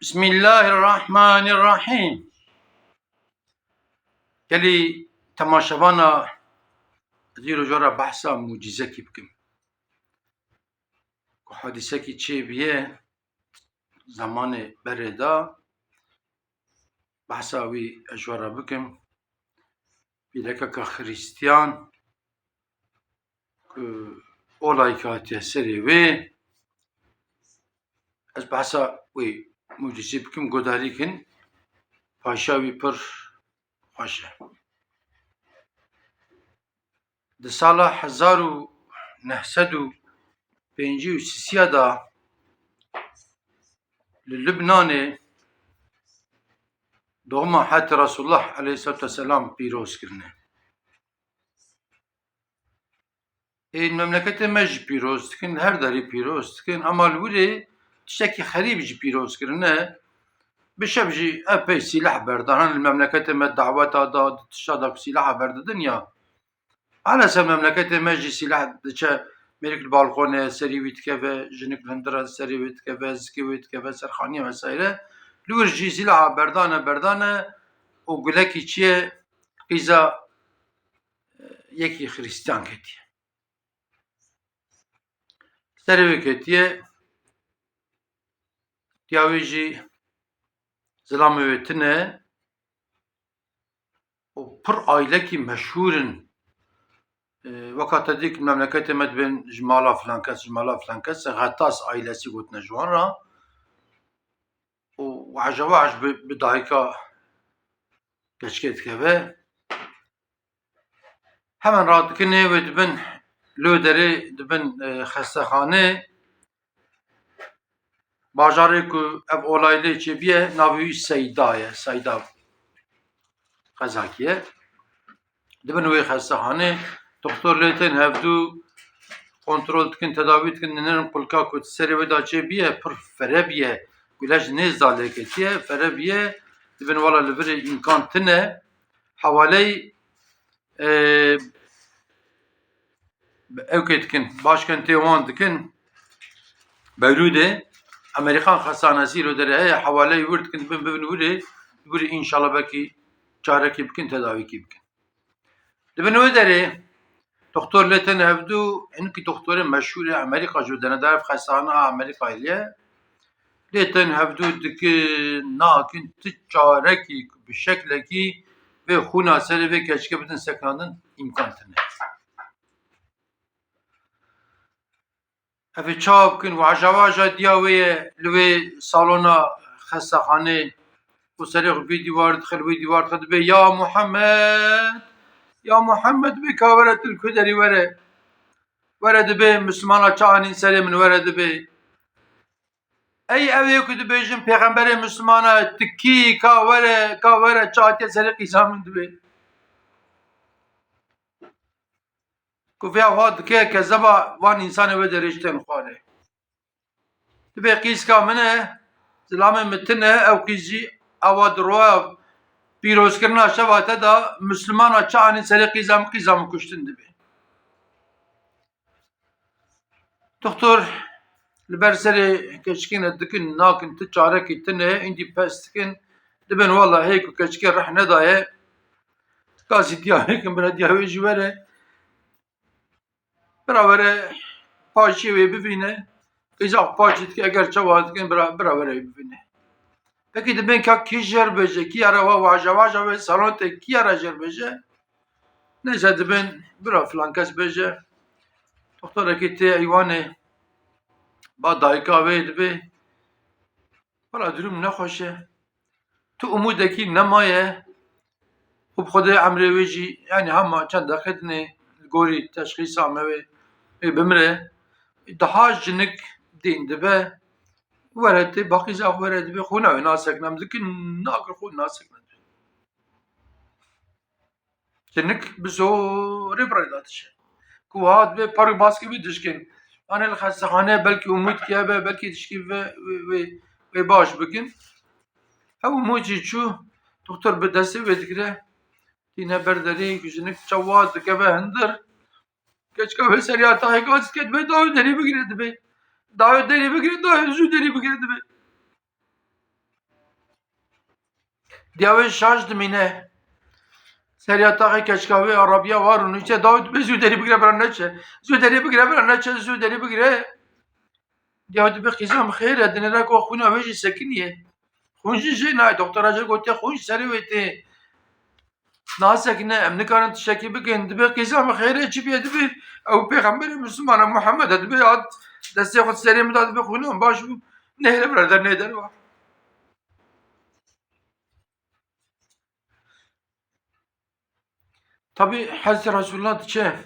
Bismillahirrahmanirrahim. Gelî temaşevana zîro jara behsa mucizekî bikim. Ku hadisekî çêbiye zamanê berê da behsa wî ez jwara bikim. Pîlekeka Xristiyan ku olayî hatiye serê wê ez behsa wê mucizê bikim gudarî kin paşa wî pir xweş e. Di sala 1965 da li Lübnanê doğma Hazreti Resulullah aleyhissalatu vesselam pîroz kirine. Memleketê me jî pîroz dikin, her derê pîroz dikin ama li Wirê tiştekî xerîb jî pîroz kirine. Bi şev jî epey sîlah berdan li memleketê me daweta da tişta da ku sîlaha berdidin ya. Hala ser memleketê me jî sîlah diçe mêrik li balkonê serî wî dikeve, jinik li hundir serî wî dikeve, zikê wî dikeve ser xaniye vesayre. Li wir jî sîlaha berdan e û gulekî çi ye qîza yekî Xristiyan ketiye. Serê wê ketiye tiya wê jî zilamê wê tin e û pir ailekî meşhûr in. Weka te dîk memleketê me dibên ji mala filan kes ji mala filan kes Xetas ailesî gotine ji wan re û weş bi dayîka keçikê dikeve. Hemen radikinê wê dibin Loderê dibin xestexanê. Bajarê ku ev olayî lê çêbiye navê wî Seyda ye. Seyda qezakî ye. Dibin wê xestexanê doktor lê tên hevdû kontrol dikin, tedavî dikin, dînin qulka ku serê wê da çêbiye pir fereb ye. Gule ji nêz da lê ketiye, fereb ye. Dibin wala li virê îmkan tune hewaleyî ewkê dikin, başkentê wan dikin Beyrûdê. Amerîkan xesanesî Loderê heye, hewaleyî wir dikin dibin bibin wirê înşallah belkî çarekî bikin, tedavîkî bikin. Dibin wê derê doktor lê tên hevdû hinekî doktorê meşhûr e Amerîka ji denedar ev xesaneha Amerîkayê ye. Lê tên hevdû dikin nakin ti çarekî bi şeklekî vê xûna serê vê keçikê bidin sekinandin îmkan tune. Ev ê çawa bikin weja diya wê ye li wê salona xestexanê û serê xwe vê dîwar dixil wê dîwar dixe dibe ya Muhammed ya Muhammed dibe ka were tu li ku derî were. Were dibe Müslümana ça anîn serê min were dibe. Ey ev ê ku dibêjin pêxemberê Müslümana tu kî ka were ça hatiye serê qîza min dibe. Ku vê ew hat dike kezeba van însanê wederê ji tên xware. Dibe qîzka min e, zilamê min tin e, ew qîz jî ewa di roya pîrozkirina şeva te da Müslümana ça anîn serê qîza min kuştin dibe. Doktor li ber serê keçikê ne dikin nakin ti çarekî tune îndî pes dikin dibin wala hey ku keçikê rih nedaye kasî diya wêkin bira diya wê jî were bira were paşiyê wê bibîne qîza xwe paşî dike eger çawa dikin bira were wê bibîne. Pekî dibin ka kî jêr bêje kî ara weja wê salon tê kî ara jêr bêje neyse dibin bira filan kes bêje doktorekî tê eywanê ba dayîka wê dibe wala durûm nexweş e tu umûdekî nemaye û bi Xwedê emrê wê jî yanî hema çend deqê dinê li gorî teşxîsa me wê bimire daha jinik dîn dibe were tê ba qîza xwe were dibe xwe nayê nasekine em dikin nakir xwe nasekine dibe. Jinik bi zorê birayda dişe. Ku wiha dibe parî baskî wî dişkin. Anê li xestexaneyê belkî umûd ki hebe belkî tişkî wê baş bikin. Ew umûd jî çû doktor bi destê wê digire tîne ber derê ku jinik çawa dikeve hindir keçika wê seriya tahê qasî dike dibe dawê derê bigire dibe. Dawê derê bigire dawê zû derê bigire dibe. Diyave şarj dimine. Seriyataki keşkavi Arabiya var onun içe Davut be züderi bigre bran neçe. Züderi bigre bran neçe züderi bigre. Davut be kızam khayr edine rak o khuna veji sekiniye. Khunji jina doktor acı gote khunj seri vete. Nasakine emni karın tşeki bikin be kızam khayr içi bir bir. Ev peygamber Müslüman Muhammed edbe ad. Deste khut seri mi be khuna baş bu. Nehle brader ne der var. Tabi Hazreti Resulullah diçe.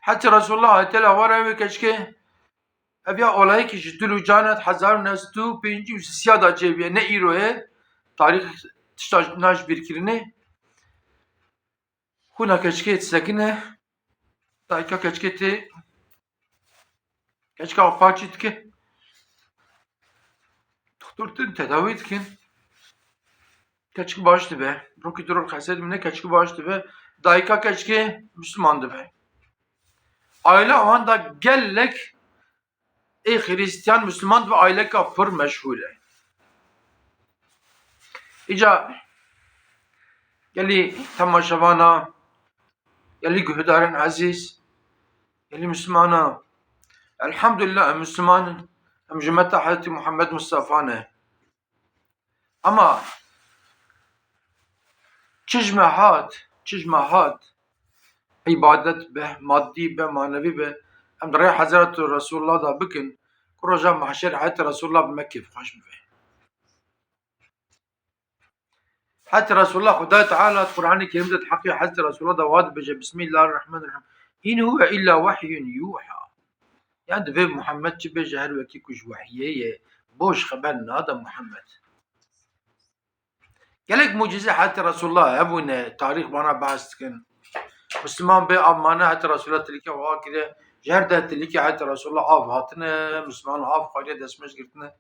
Hazreti Resulullah tela var evi keşke. Evya olayı ki jidulu canet hazar nestu pinci siyada cebiye ne iroye tarih tiştaj birkirini huna keşke sekine daika keşke keşke apaçit ki doktorun tedavi etkin keşke baştı be roki durur kasedim ne keşke baştı be daika keşke Müslümandı be aile avanda gellek Hristiyan Müslüman ve aile kapır meşhure İca Yali tamaşavana, yali gühdarın aziz, yali Müslümana. Elhamdülillah Müslümanın hem cümlete Hazreti Muhammed Mustafa'ne. Ama çizmehat, ibadet be, maddi be, manevi be, hem de Hazreti Resulullah da bikin, kuraca mahşer Hazreti Resulullah Mekke hoş be. Hazreti Resulullah Huda Teala Kur'an-ı Kerim'de hakkı Hazreti Resulullah da vaad bece Bismillahirrahmanirrahim. İn huve illa vahyun yuha. Yani ve Muhammed ci bece her veki kuş vahiyeye boş haber nada Muhammed. Gelek mucize Hazreti Resulullah ebu ne tarih bana bahsetkin. Müslüman be amana Hazreti Resulullah tilike vakire jerde tilike Hazreti Resulullah av hatine Müslüman av khayre desmeş girtine.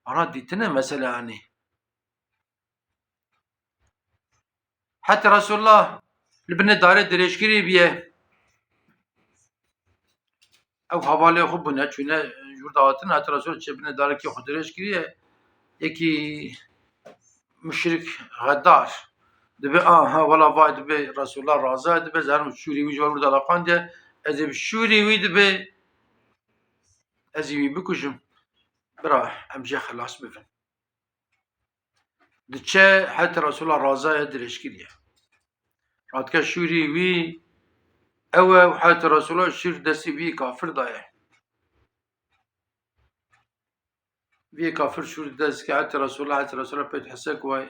Bana ditine mesela hani. Hazreti Resulullah libne dare direşkiri biye ev havale xub bune çune jurdatin Hazreti Resulullah çebine dare ki xud direşkiriye eki müşrik gaddar dibe aha valla vay dibe Resulullah razı dibe zarım şuri vi jor da laqan de ez şuri vi dibe ez vi bikujum bra amje xalas bivin diçe Hazreti Resulullah razı direşkiriye ratka şuri vi ev Hazreti Resulullah şir desi vi kafir daye vi kafir şur desi ki Hazreti Resulullah pet hesek vay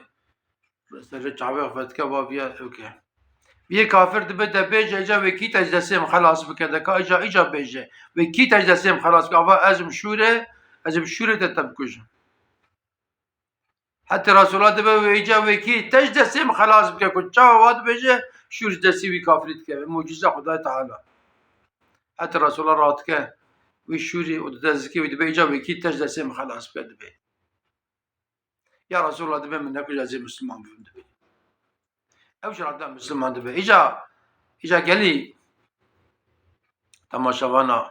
Resulullah çave fatka va vi okey bir kafir dibe de beje eca ve ki tecdesim halas bike ka eca beje ve ki tecdesim halas ava azm şure de tabkuj hatta Resulullah dibe ve eca ve ki tecdesim halas bike ko çava vad beje şur desi bir kafir ke mucize Huda Teala hatta Resulullah rahatke ve şuri o da zeki ve dibe eca ve ki tecdesim halas bike dibe ya Resulullah dibe men ne kucazi Müslüman dibe ev şarttan Müslüman dibe İca geli tamaşavana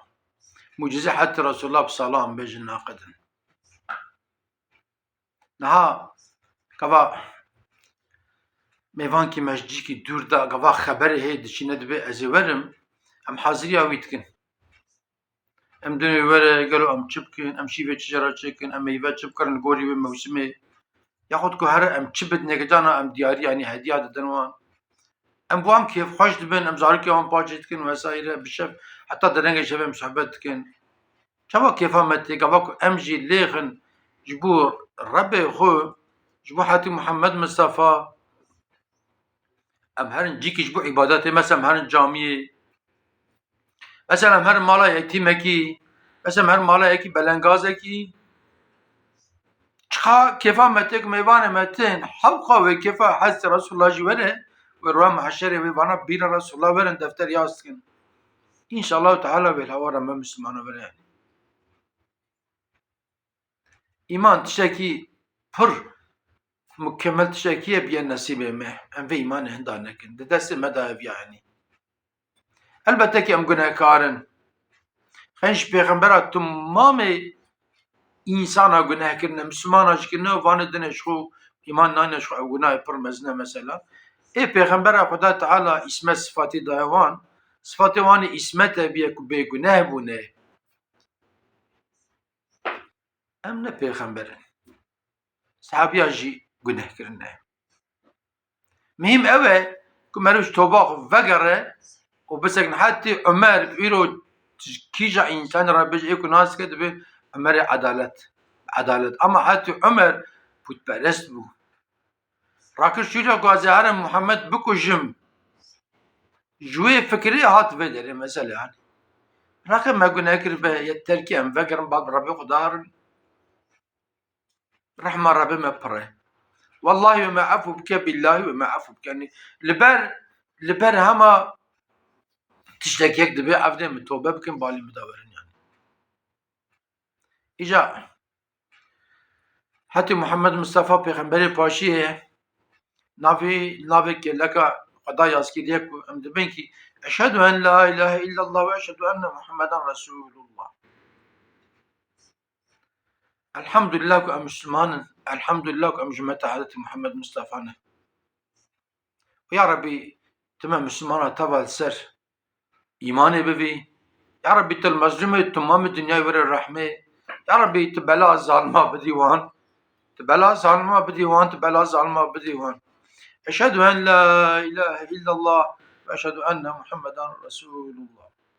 mucize Hazreti Resulullah salam bejin naqidin. Naha kava mevan ki mescid ki durda kava haberi hey dişine dibe eziverim em haziriya vitkin. Em dünü vere gelo em çıpkin em şive çijara çekin em meyve çıpkın gori ve mevsimi yahut ku her em çıbit negedana em diyari yani hediye dedenwan em bu am keyf hoş dibin em zarki am paçetkin vesaire bir şey hatta derenge şeve muhabbetkin çava kefametli kava em jî lêxin ji bo Rebê xwe ji bo Hazreti Muhammed Mustafa em herin cîkî ji bo ibadetê mesela em herin camiyê mesela em herin mala yetîmekî mesela em herin mala yekî belengazekî çiqa kefametek mêvanê me tên hewqa ve kefa Hazreti Resulullah jî were ve roya mahşerê wê bana bîra Resulullah werin defter yaz dikin İnşallah Teala wê hewara me Müslümana were İman tişekî pir mükemmel tişekiye biye nasibê me em vê îmanê hinda nekin di destê me da ev yani elbette ki em gunehkarin xenj pêxembera tamamê insana gunehkirine Müslümana jî kirine vanê dinê ji xwe İman nane şu günah per mezne mesela. Peygamber Huda Teala ismet sıfatı dayavan. Sıfatı vani ismete be günah bu ne? Em ne peygamberin. Sahabiya jî günah kirine. Mühim eve ku meruş tobak vegere و بسك حتى عمر بيرو كيجا إنسان ربيج إيكو ناس كده بي عمر عدالت أما حتى عمر بود برست بو راكش شوجا قازي هرم محمد بكو جم جوي فكري هات بدري مثلا يعني راكم ما قلنا هكر يتركي أم فكر باب ربي قدار رحمة ربي ما بره والله وما عفو بك بالله وما عفو بك يعني لبر هما تشتكي هيك دبي عفدين من توبة بكن بالي مدورين يعني إجا حتى محمد مصطفى پیغمبر پاشیه نافی که لکا خدا یاسکی دیک ام دبین کی اشهد ان لا اله الا الله و اشهد ان محمدا رسول الله الحمد لله کو مسلمان الحمد لله کو جماعت حضرت محمد مصطفى نه يا ربي تمام مسلمان تبع سر ايماني ببي يا ربي تل مظلومه تمام الدنيا ور الرحمه يا ربي تبلا ظالمه بديوان تبلا ظالمه بديوان تبلا ظالمه بديوان أشهد أن لا إله إلا الله وأشهد أن محمدا رسول الله